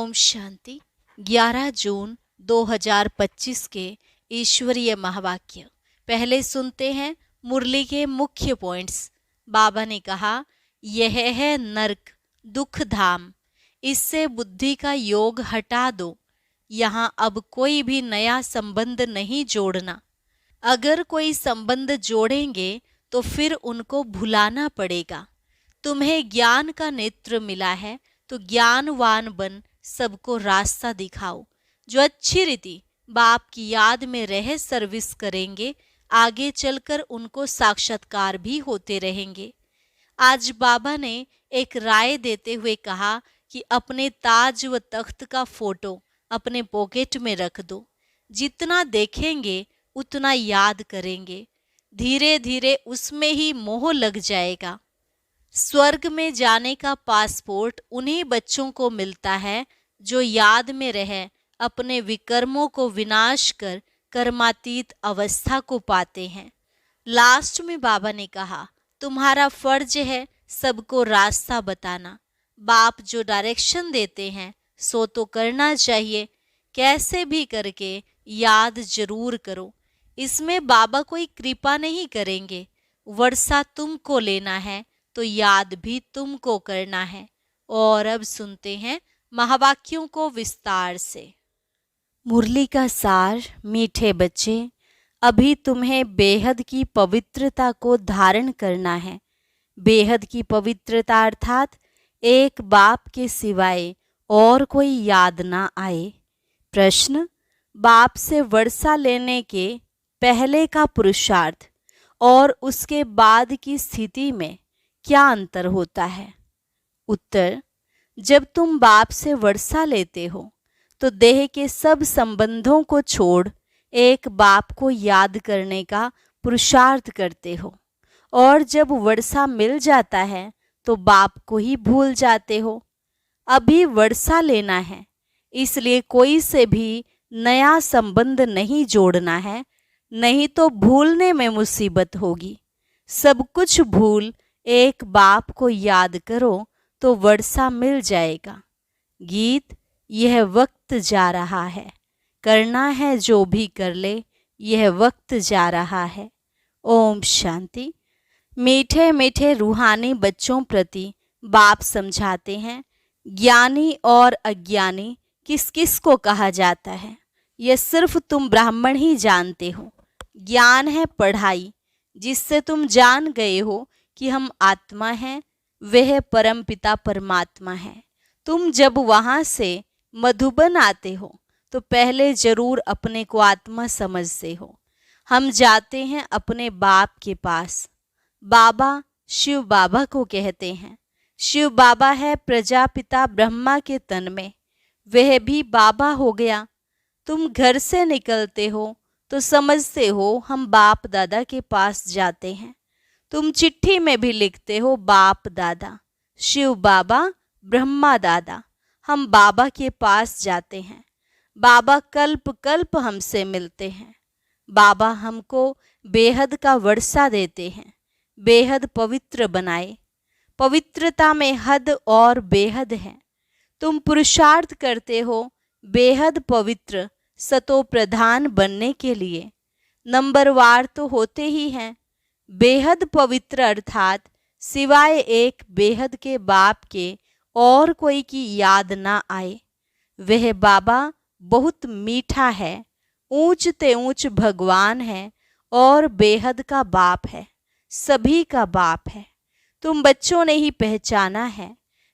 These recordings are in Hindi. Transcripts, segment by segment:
ओम शांति। 11 जून 2025 के ईश्वरीय महावाक्य। पहले सुनते हैं मुरली के मुख्य पॉइंट्स। बाबा ने कहा, यह है नरक, दुख धाम, इससे बुद्धि का योग हटा दो। यहाँ अब कोई भी नया संबंध नहीं जोड़ना। अगर कोई संबंध जोड़ेंगे तो फिर उनको भुलाना पड़ेगा। तुम्हें ज्ञान का नेत्र मिला है तो ज्ञानवान बन सबको रास्ता दिखाओ। जो अच्छी रीति बाप की याद में रह सर्विस करेंगे, आगे चलकर उनको साक्षात्कार भी होते रहेंगे। आज बाबा ने एक राय देते हुए कहा कि अपने ताज व तख्त का फोटो अपने पॉकेट में रख दो। जितना देखेंगे उतना याद करेंगे, धीरे धीरे उसमें ही मोह लग जाएगा। स्वर्ग में जाने का पासपोर्ट उन्हीं बच्चों को मिलता है जो याद में रह अपने विकर्मों को विनाश कर कर्मातीत अवस्था को पाते हैं। लास्ट में बाबा ने कहा, तुम्हारा फर्ज है सबको रास्ता बताना। बाप जो डायरेक्शन देते हैं सो तो करना चाहिए, कैसे भी करके याद जरूर करो। इसमें बाबा कोई कृपा नहीं करेंगे। वर्षा तुमको लेना है तो याद भी तुमको करना है। और अब सुनते हैं महावाक्यों को विस्तार से। मुरली का सार। मीठे बच्चे, अभी तुम्हें बेहद की पवित्रता को धारण करना है। बेहद की पवित्रता अर्थात एक बाप के सिवाय और कोई याद ना आए। प्रश्न, बाप से वर्षा लेने के पहले का पुरुषार्थ और उसके बाद की स्थिति में क्या अंतर होता है? उत्तर, जब तुम बाप से वर्षा लेते हो तो देह के सब संबंधों को छोड़ एक बाप को याद करने का पुरुषार्थ करते हो, और जब वर्षा मिल जाता है तो बाप को ही भूल जाते हो। अभी वर्षा लेना है, इसलिए कोई से भी नया संबंध नहीं जोड़ना है, नहीं तो भूलने में मुसीबत होगी। सब कुछ भूल एक बाप को याद करो तो वर्षा मिल जाएगा। गीत। यह वक्त जा रहा है, करना है जो भी कर ले, यह वक्त जा रहा है। ओम शांति। मीठे मीठे रूहानी बच्चों प्रति बाप समझाते हैं, ज्ञानी और अज्ञानी किस किस को कहा जाता है यह सिर्फ तुम ब्राह्मण ही जानते हो। ज्ञान है पढ़ाई, जिससे तुम जान गए हो कि हम आत्मा हैं, वह परमपिता परमात्मा है। तुम जब वहाँ से मधुबन आते हो तो पहले जरूर अपने को आत्मा समझते हो। हम जाते हैं अपने बाप के पास। बाबा शिव बाबा को कहते हैं। शिव बाबा है प्रजापिता ब्रह्मा के तन में, वह भी बाबा हो गया। तुम घर से निकलते हो तो समझते हो हम बाप दादा के पास जाते हैं। तुम चिट्ठी में भी लिखते हो बाप दादा, शिव बाबा, ब्रह्मा दादा। हम बाबा के पास जाते हैं। बाबा कल्प कल्प हमसे मिलते हैं। बाबा हमको बेहद का वर्षा देते हैं, बेहद पवित्र बनाए। पवित्रता में हद और बेहद है। तुम पुरुषार्थ करते हो बेहद पवित्र सतो प्रधान बनने के लिए। नंबरवार तो होते ही हैं। बेहद पवित्र अर्थात सिवाय एक बेहद के बाप के और कोई की याद ना आए। वह बाबा बहुत मीठा है, ऊंचते ऊंच भगवान है और बेहद का बाप है, सभी का बाप है। तुम बच्चों ने ही पहचाना है,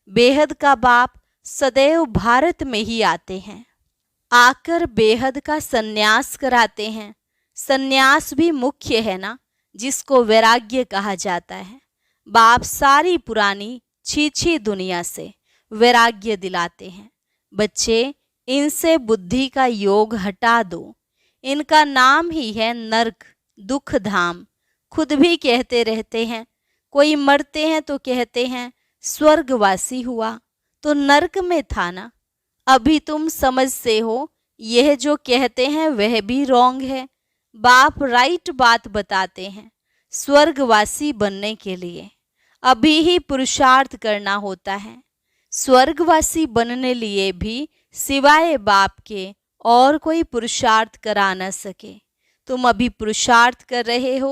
बेहद का बाप सदैव भारत में ही आते हैं। आकर बेहद का सन्यास कराते हैं। सन्यास भी मुख्य है ना, जिसको वैराग्य कहा जाता है। बाप सारी पुरानी छीछी दुनिया से वैराग्य दिलाते हैं। बच्चे, इनसे बुद्धि का योग हटा दो। इनका नाम ही है नरक, दुख धाम। खुद भी कहते रहते हैं। कोई मरते हैं तो कहते हैं स्वर्गवासी हुआ, तो नरक में था ना। अभी तुम समझते हो यह जो कहते हैं वह भी रॉन्ग है। बाप राइट बात बताते हैं। स्वर्गवासी बनने के लिए अभी ही पुरुषार्थ करना होता है। स्वर्गवासी बनने लिए भी सिवाय बाप के और कोई पुरुषार्थ करा न सके। तुम अभी पुरुषार्थ कर रहे हो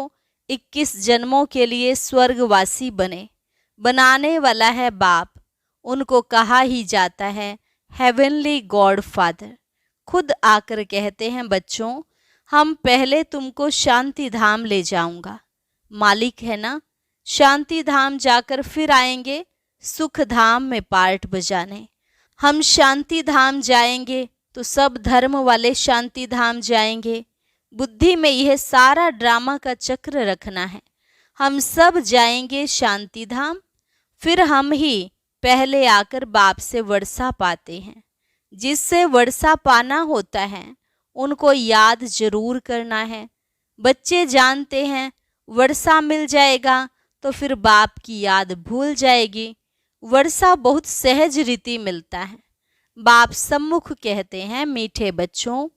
21 जन्मों के लिए स्वर्गवासी बनाने वाला है बाप। उनको कहा ही जाता है हेवनली गॉड फादर। खुद आकर कहते हैं बच्चों, हम पहले तुमको शांति धाम ले जाऊंगा। मालिक है ना, शांति धाम जाकर फिर आएंगे सुख धाम में पार्ट बजाने। हम शांति धाम जाएंगे तो सब धर्म वाले शांति धाम जाएंगे। बुद्धि में यह सारा ड्रामा का चक्र रखना है। हम सब जाएंगे शांति धाम, फिर हम ही पहले आकर बाप से वर्षा पाते हैं। जिससे वर्षा पाना होता है उनको याद जरूर करना है। बच्चे जानते हैं वर्षा मिल जाएगा तो फिर बाप की याद भूल जाएगी। वर्षा बहुत सहज रीति मिलता है। बाप सम्मुख कहते हैं, मीठे बच्चों,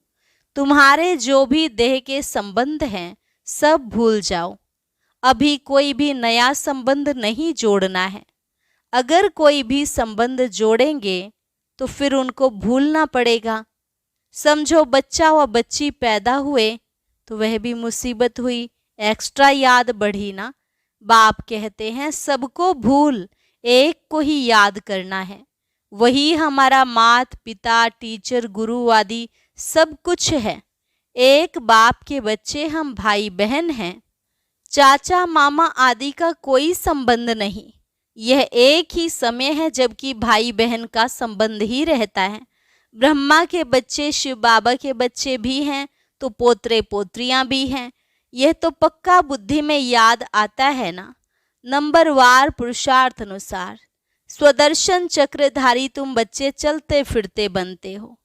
तुम्हारे जो भी देह के संबंध हैं सब भूल जाओ। अभी कोई भी नया संबंध नहीं जोड़ना है। अगर कोई भी संबंध जोड़ेंगे तो फिर उनको भूलना पड़ेगा। समझो बच्चा व बच्ची पैदा हुए तो वह भी मुसीबत हुई, एक्स्ट्रा याद बढ़ी ना। बाप कहते हैं सबको भूल, एक को ही याद करना है। वही हमारा मात पिता टीचर गुरु आदि सब कुछ है। एक बाप के बच्चे हम भाई बहन हैं। चाचा मामा आदि का कोई संबंध नहीं। यह एक ही समय है जबकि भाई बहन का संबंध ही रहता है। ब्रह्मा के बच्चे शिव बाबा के बच्चे भी हैं तो पोतरे पोत्रियां भी हैं। यह तो पक्का बुद्धि में याद आता है ना। नंबरवार पुरुषार्थ अनुसार स्वदर्शन चक्रधारी तुम बच्चे चलते फिरते बनते हो।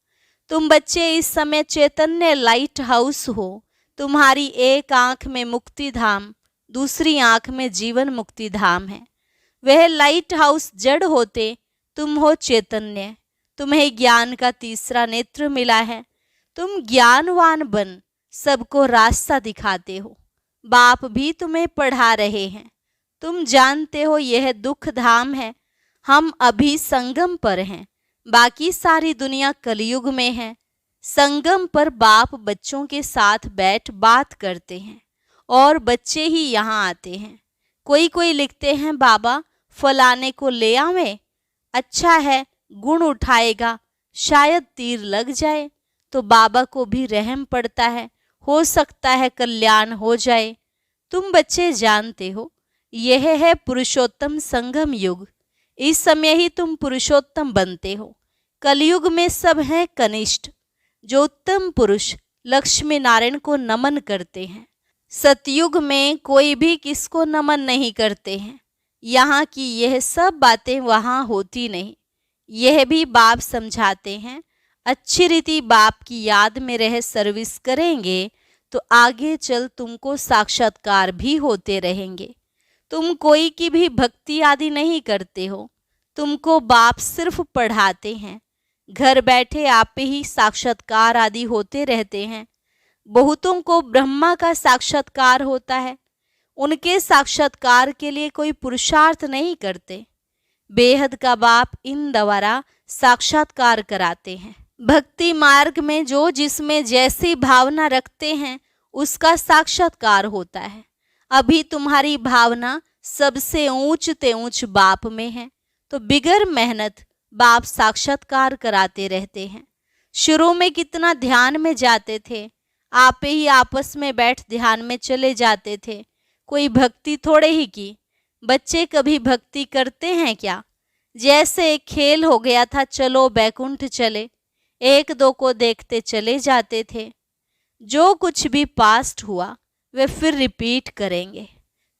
तुम बच्चे इस समय चैतन्य लाइट हाउस हो। तुम्हारी एक आंख में मुक्ति धाम, दूसरी आंख में जीवन मुक्ति धाम है। वह लाइट हाउस जड़ होते, तुम हो चैतन्य। तुम्हें ज्ञान का तीसरा नेत्र मिला है। तुम ज्ञानवान बन सबको रास्ता दिखाते हो। बाप भी तुम्हें पढ़ा रहे हैं। तुम जानते हो यह दुख धाम है। हम अभी संगम पर हैं, बाकी सारी दुनिया कलयुग में है। संगम पर बाप बच्चों के साथ बैठ बात करते हैं और बच्चे ही यहाँ आते हैं। कोई लिखते हैं बाबा फलाने को ले आवे, अच्छा है गुण उठाएगा, शायद तीर लग जाए। तो बाबा को भी रहम पड़ता है, हो सकता है कल्याण हो जाए। तुम बच्चे जानते हो यह है पुरुषोत्तम संगम युग। इस समय ही तुम पुरुषोत्तम बनते हो। कलयुग में सब हैं कनिष्ठ, जो उत्तम पुरुष लक्ष्मी नारायण को नमन करते हैं। सतयुग में कोई भी किसको नमन नहीं करते हैं। यहाँ की यह सब बातें वहाँ होती नहीं। यह भी बाप समझाते हैं। अच्छी रीति बाप की याद में रह सर्विस करेंगे तो आगे चल तुमको साक्षात्कार भी होते रहेंगे। तुम कोई की भी भक्ति आदि नहीं करते हो। तुमको बाप सिर्फ पढ़ाते हैं। घर बैठे आप ही साक्षात्कार आदि होते रहते हैं। बहुतों को ब्रह्मा का साक्षात्कार होता है। उनके साक्षात्कार के लिए कोई पुरुषार्थ नहीं करते। बेहद का बाप इन द्वारा साक्षात्कार कराते हैं। भक्ति मार्ग में जो जिसमें जैसी भावना रखते हैं उसका साक्षात्कार होता है। अभी तुम्हारी भावना सबसे ऊंचते ऊंच बाप में है तो बिगर मेहनत बाप साक्षात्कार कराते रहते हैं। शुरू में कितना ध्यान में जाते थे, आप ही आपस में बैठ ध्यान में चले जाते थे। कोई भक्ति थोड़े ही की। बच्चे कभी भक्ति करते हैं क्या? जैसे एक खेल हो गया था, चलो बैकुंठ चले, एक दो को देखते चले जाते थे। जो कुछ भी पास्ट हुआ वे फिर रिपीट करेंगे।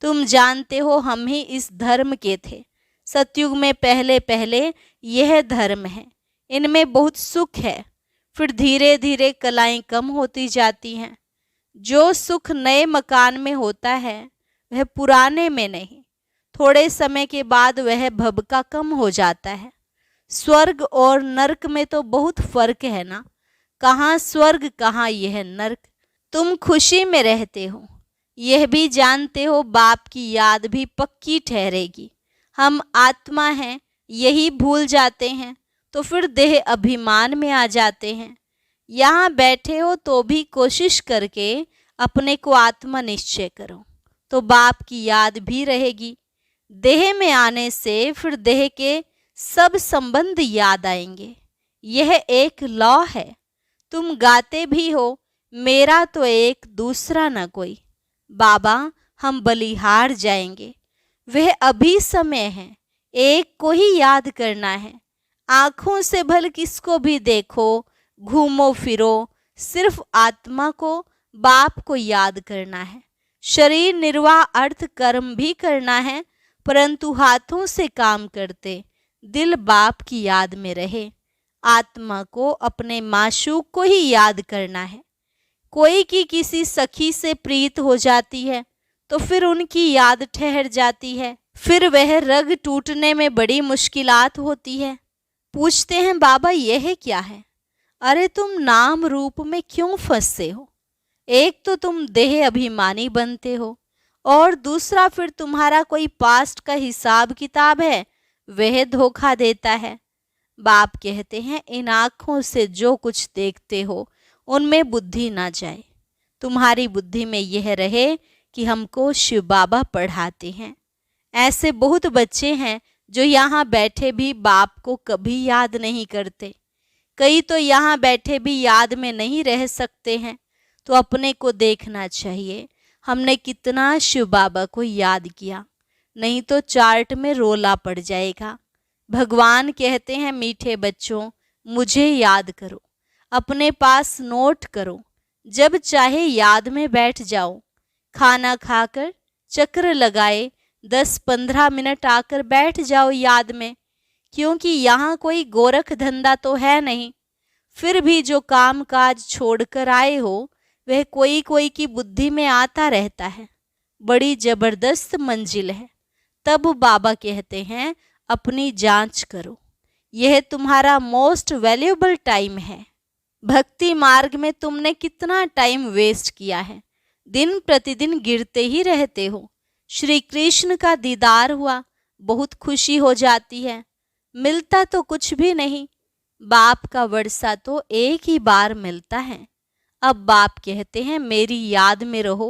तुम जानते हो हम ही इस धर्म के थे। सतयुग में पहले पहले यह धर्म है, इनमें बहुत सुख है। फिर धीरे धीरे कलाएं कम होती जाती हैं। जो सुख नए मकान में होता है वह पुराने में नहीं। थोड़े समय के बाद वह भबका कम हो जाता है। स्वर्ग और नरक में तो बहुत फर्क है ना। कहाँ स्वर्ग कहाँ यह नरक। तुम खुशी में रहते हो, यह भी जानते हो बाप की याद भी पक्की ठहरेगी। हम आत्मा हैं यही भूल जाते हैं तो फिर देह अभिमान में आ जाते हैं। यहाँ बैठे हो तो भी कोशिश करके अपने को आत्मा निश्चय करो, तो बाप की याद भी रहेगी। देह में आने से फिर देह के सब संबंध याद आएंगे। यह एक लॉ है। तुम गाते भी हो, मेरा तो एक दूसरा न कोई। बाबा हम बलिहार जाएंगे, वह अभी समय है, एक को ही याद करना है। आंखों से भल किसको भी देखो, घूमो फिरो, सिर्फ आत्मा को, बाप को याद करना है। शरीर निर्वाह अर्थ कर्म भी करना है, परंतु हाथों से काम करते दिल बाप की याद में रहे। आत्मा को अपने माशूक को ही याद करना है। कोई की किसी सखी से प्रीत हो जाती है तो फिर उनकी याद ठहर जाती है, फिर वह रग टूटने में बड़ी मुश्किलात होती है। पूछते हैं बाबा यह क्या है? अरे तुम नाम रूप में क्यों फंसे हो? एक तो तुम देह अभिमानी बनते हो, और दूसरा फिर तुम्हारा कोई पास्ट का हिसाब किताब है, वह धोखा देता है। बाप कहते हैं इन आँखों से जो कुछ देखते हो उनमें बुद्धि ना जाए। तुम्हारी बुद्धि में यह रहे कि हमको शिव बाबा पढ़ाते हैं। ऐसे बहुत बच्चे हैं जो यहाँ बैठे भी बाप को कभी याद नहीं करते। कई तो यहाँ बैठे भी याद में नहीं रह सकते हैं। तो अपने को देखना चाहिए, हमने कितना शिव बाबा को याद किया, नहीं तो चार्ट में रोला पड़ जाएगा। भगवान कहते हैं मीठे बच्चों मुझे याद करो, अपने पास नोट करो, जब चाहे याद में बैठ जाओ। खाना खाकर चक्र लगाए 10-15 मिनट आकर बैठ जाओ याद में, क्योंकि यहाँ कोई गोरख धंधा तो है नहीं। फिर भी जो काम काज छोड़कर आए हो वह कोई कोई की बुद्धि में आता रहता है। बड़ी जबरदस्त मंजिल है। तब बाबा कहते हैं अपनी जांच करो, यह तुम्हारा मोस्ट वैल्यूएबल टाइम है। भक्ति मार्ग में तुमने कितना टाइम वेस्ट किया है, दिन प्रतिदिन गिरते ही रहते हो। श्री कृष्ण का दीदार हुआ, बहुत खुशी हो जाती है, मिलता तो कुछ भी नहीं। बाप का वर्षा तो एक ही बार मिलता है। अब बाप कहते हैं मेरी याद में रहो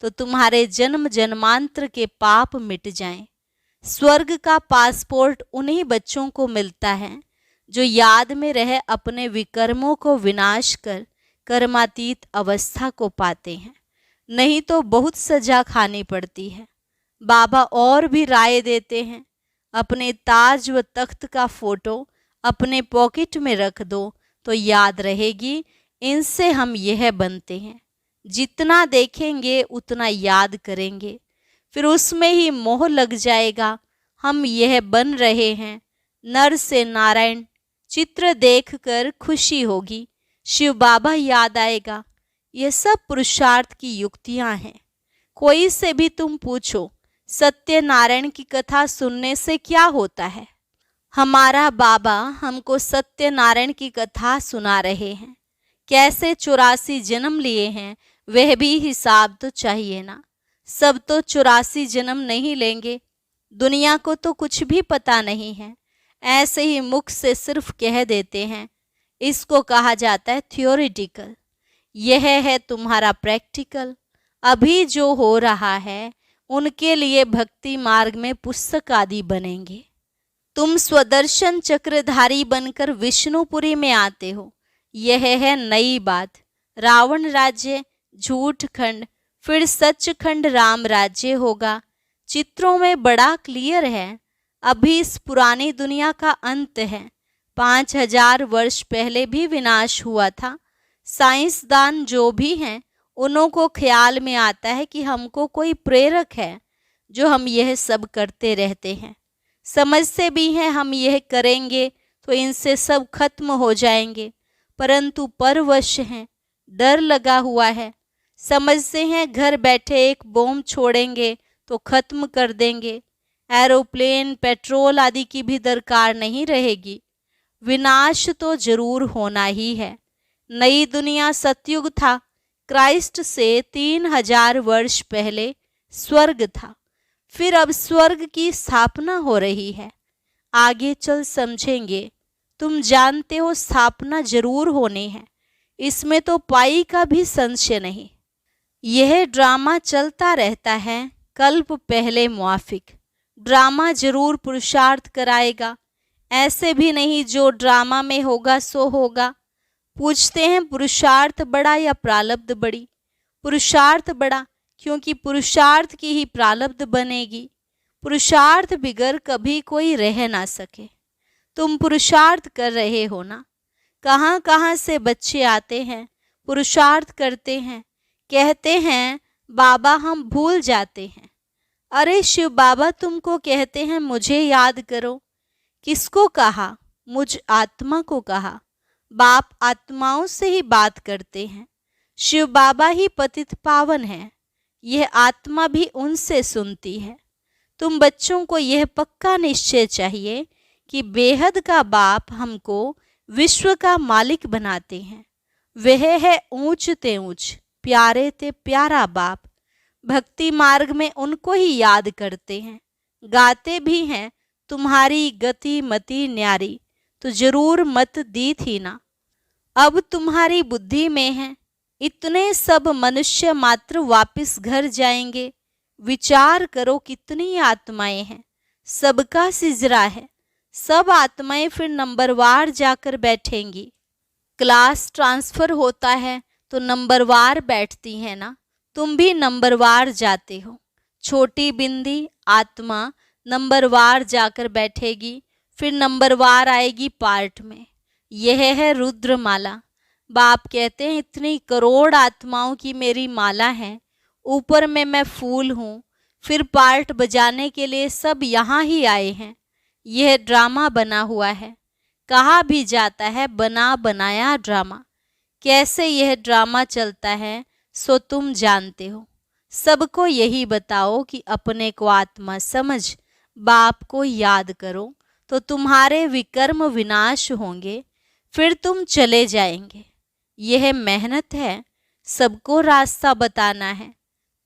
तो तुम्हारे जन्म जन्मांतर के पाप मिट जाएं। स्वर्ग का पासपोर्ट उन्हीं बच्चों को मिलता है जो याद में रह अपने विकर्मों को विनाश कर कर्मातीत अवस्था को पाते हैं, नहीं तो बहुत सजा खानी पड़ती है। बाबा और भी राय देते हैं, अपने ताज व तख्त का फोटो अपने पॉकेट में रख दो तो याद रहेगी, इनसे हम यह बनते हैं। जितना देखेंगे उतना याद करेंगे, फिर उसमें ही मोह लग जाएगा, हम यह बन रहे हैं। नर से नारायण चित्र देखकर खुशी होगी, शिव बाबा याद आएगा। यह सब पुरुषार्थ की युक्तियां हैं। कोई से भी तुम पूछो सत्यनारायण की कथा सुनने से क्या होता है? हमारा बाबा हमको सत्यनारायण की कथा सुना रहे हैं। कैसे 84 जन्म लिए हैं वह भी हिसाब तो चाहिए ना। सब तो 84 जन्म नहीं लेंगे। दुनिया को तो कुछ भी पता नहीं है, ऐसे ही मुख से सिर्फ कह देते हैं। इसको कहा जाता है थियोरिटिकल। यह है तुम्हारा प्रैक्टिकल। अभी जो हो रहा है उनके लिए भक्ति मार्ग में पुस्तक आदि बनेंगे। तुम स्वदर्शन चक्रधारी बनकर विष्णुपुरी में आते हो, यह है नई बात। रावण राज्य, झूठ खंड, फिर सचखंड राम राज्य होगा। चित्रों में बड़ा क्लियर है। अभी इस पुरानी दुनिया का अंत है। 5000 वर्ष पहले भी विनाश हुआ था। साइंसदान जो भी हैं उन्हों को ख्याल में आता है कि हमको कोई प्रेरक है जो हम यह सब करते रहते हैं। समझते भी हैं हम यह करेंगे तो इनसे सब खत्म हो जाएंगे, परंतु परवश हैं, डर लगा हुआ है। समझते हैं घर बैठे एक बम छोड़ेंगे तो खत्म कर देंगे। एरोप्लेन, पेट्रोल आदि की भी दरकार नहीं रहेगी। विनाश तो जरूर होना ही है। नई दुनिया सतयुग था। क्राइस्ट से 3000 वर्ष पहले स्वर्ग था। फिर अब स्वर्ग की स्थापना हो रही है। आगे चल समझेंगे। तुम जानते हो स्थापना जरूर होनी है, इसमें तो पाई का भी संशय नहीं। यह ड्रामा चलता रहता है कल्प पहले मुआफिक। ड्रामा जरूर पुरुषार्थ कराएगा, ऐसे भी नहीं जो ड्रामा में होगा सो होगा। पूछते हैं पुरुषार्थ बड़ा या प्रारब्ध बड़ी? पुरुषार्थ बड़ा, क्योंकि पुरुषार्थ की ही प्रारब्ध बनेगी। पुरुषार्थ बिगर कभी कोई रह ना सके। तुम पुरुषार्थ कर रहे हो ना? कहाँ कहाँ से बच्चे आते हैं, पुरुषार्थ करते हैं, कहते हैं बाबा हम भूल जाते हैं। अरे शिव बाबा तुमको कहते हैं मुझे याद करो। किसको कहा? मुझ आत्मा को कहा। बाप आत्माओं से ही बात करते हैं। शिव बाबा ही पतित पावन है, यह आत्मा भी उनसे सुनती है। तुम बच्चों को यह पक्का निश्चय चाहिए कि बेहद का बाप हमको विश्व का मालिक बनाते हैं। वह है ऊंच ते ऊंच, प्यारे ते प्यारा बाप। भक्ति मार्ग में उनको ही याद करते हैं, गाते भी हैं तुम्हारी गति मति न्यारी, तो जरूर मत दी थी ना। अब तुम्हारी बुद्धि में है, इतने सब मनुष्य मात्र वापस घर जाएंगे। विचार करो कितनी आत्माएं हैं, सबका सिजरा है। सब आत्माएं फिर नंबरवार जाकर बैठेंगी। क्लास ट्रांसफर होता है तो नंबरवार बैठती है ना, तुम भी नंबरवार जाते हो। छोटी बिंदी आत्मा नंबरवार जाकर बैठेगी, फिर नंबरवार आएगी पार्ट में। यह है रुद्रमाला। बाप कहते हैं इतनी करोड़ आत्माओं की मेरी माला है, ऊपर में मैं फूल हूँ। फिर पार्ट बजाने के लिए सब यहाँ ही आए हैं। यह ड्रामा बना हुआ है। कहा भी जाता है बना बनाया ड्रामा। कैसे यह ड्रामा चलता है सो तुम जानते हो। सबको यही बताओ कि अपने को आत्मा समझ बाप को याद करो, तो तुम्हारे विकर्म विनाश होंगे, फिर तुम चले जाएंगे। यह मेहनत है, सबको रास्ता बताना है,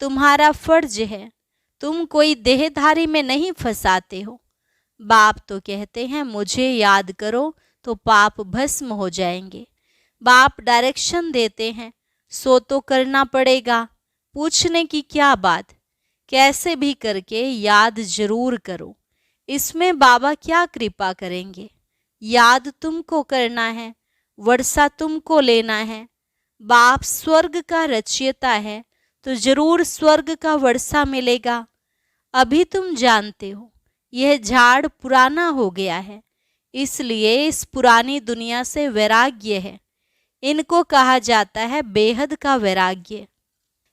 तुम्हारा फर्ज है। तुम कोई देहधारी में नहीं फंसाते हो। बाप तो कहते हैं मुझे याद करो तो पाप भस्म हो जाएंगे। बाप डायरेक्शन देते हैं, सो तो करना पड़ेगा। पूछने की क्या बात, कैसे भी करके याद जरूर करो। इसमें बाबा क्या कृपा करेंगे? याद तुमको करना है, वर्षा तुमको लेना है। बाप स्वर्ग का रचयिता है, तो जरूर स्वर्ग का वर्षा मिलेगा। अभी तुम जानते हो यह झाड़ पुराना हो गया है, इसलिए इस पुरानी दुनिया से वैराग्य है। इनको कहा जाता है बेहद का वैराग्य।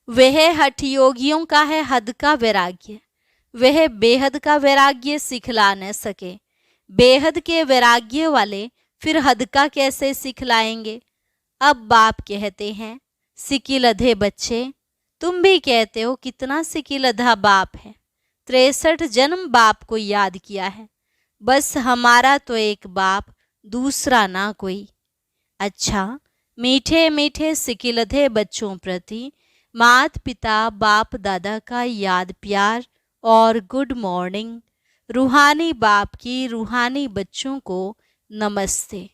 वह हठ योगियों का है हद का वैराग्य। वह बेहद का वैराग्य सिखला न सके। बेहद के वैराग्य वाले फिर हद का कैसे सिखलाएंगे? अब बाप कहते हैं सिकिलधे बच्चे, तुम भी कहते हो कितना सिकिलधा बाप है। 63 जन्म बाप को याद किया है, बस हमारा तो एक बाप, दूसरा ना कोई। अच्छा, मीठे मीठे सिकिलधे बच्चों प्रति मात पिता बाप दादा का याद प्यार और गुड मॉर्निंग। रूहानी बाप की रूहानी बच्चों को नमस्ते।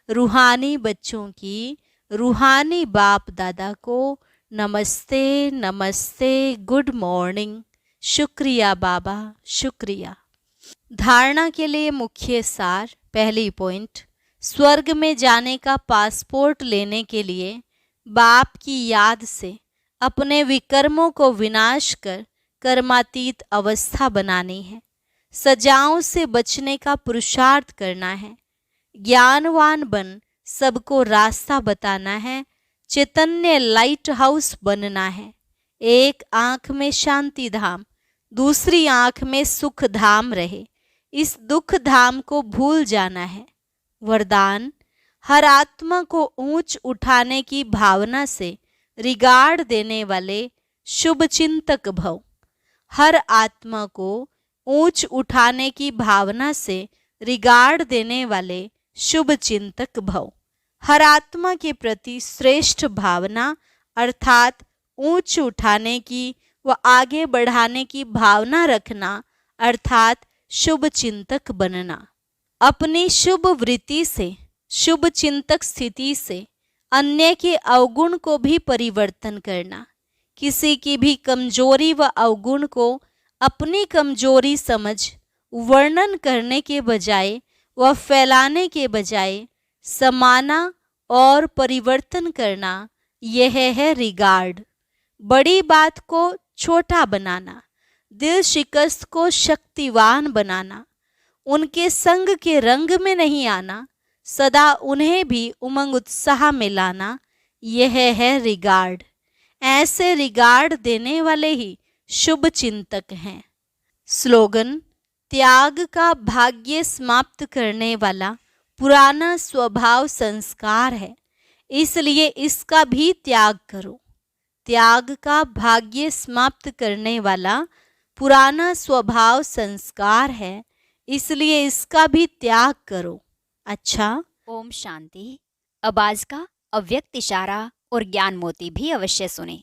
रूहानी बच्चों की रूहानी बाप दादा को नमस्ते नमस्ते, गुड मॉर्निंग। शुक्रिया बाबा, शुक्रिया। धारणा के लिए मुख्य सार। पहली पॉइंट, स्वर्ग में जाने का पासपोर्ट लेने के लिए बाप की याद से अपने विकर्मों को विनाश कर कर्मातीत अवस्था बनानी है। सजाओं से बचने का पुरुषार्थ करना है। ज्ञानवान बन सबको रास्ता बताना है। चैतन्य लाइट हाउस बनना है। एक आंख में शांति धाम, दूसरी आंख में सुख धाम रहे। इस दुख धाम को भूल जाना है। वरदान, हर आत्मा को ऊंच उठाने की भावना से रिगार्ड देने वाले शुभ चिंतक भव। हर आत्मा को ऊंच उठाने की भावना से रिगार्ड देने वाले शुभ चिंतक भव। हर आत्मा के प्रति श्रेष्ठ भावना अर्थात ऊंच उठाने की व आगे बढ़ाने की भावना रखना अर्थात शुभ चिंतक बनना। अपनी शुभ वृत्ति से, शुभ चिंतक स्थिति से अन्य के अवगुण को भी परिवर्तन करना। किसी की भी कमजोरी व अवगुण को अपनी कमजोरी समझ वर्णन करने के बजाय व फैलाने के बजाय समाना और परिवर्तन करना, यह है रिगार्ड। बड़ी बात को छोटा बनाना, दिल शिकस्त को शक्तिवान बनाना, उनके संग के रंग में नहीं आना, सदा उन्हें भी उमंग उत्साह में लाना, यह है रिगार्ड। ऐसे रिगार्ड देने वाले ही शुभ चिंतक हैं। स्लोगन: त्याग का भाग्य समाप्त करने वाला पुराना स्वभाव संस्कार है, इसलिए इसका भी त्याग करो। त्याग का भाग्य समाप्त करने वाला पुराना स्वभाव संस्कार है, इसलिए इसका भी त्याग करो। अच्छा, ओम शांति। अब आज का अव्यक्त इशारा और ज्ञान मोती भी अवश्य सुने।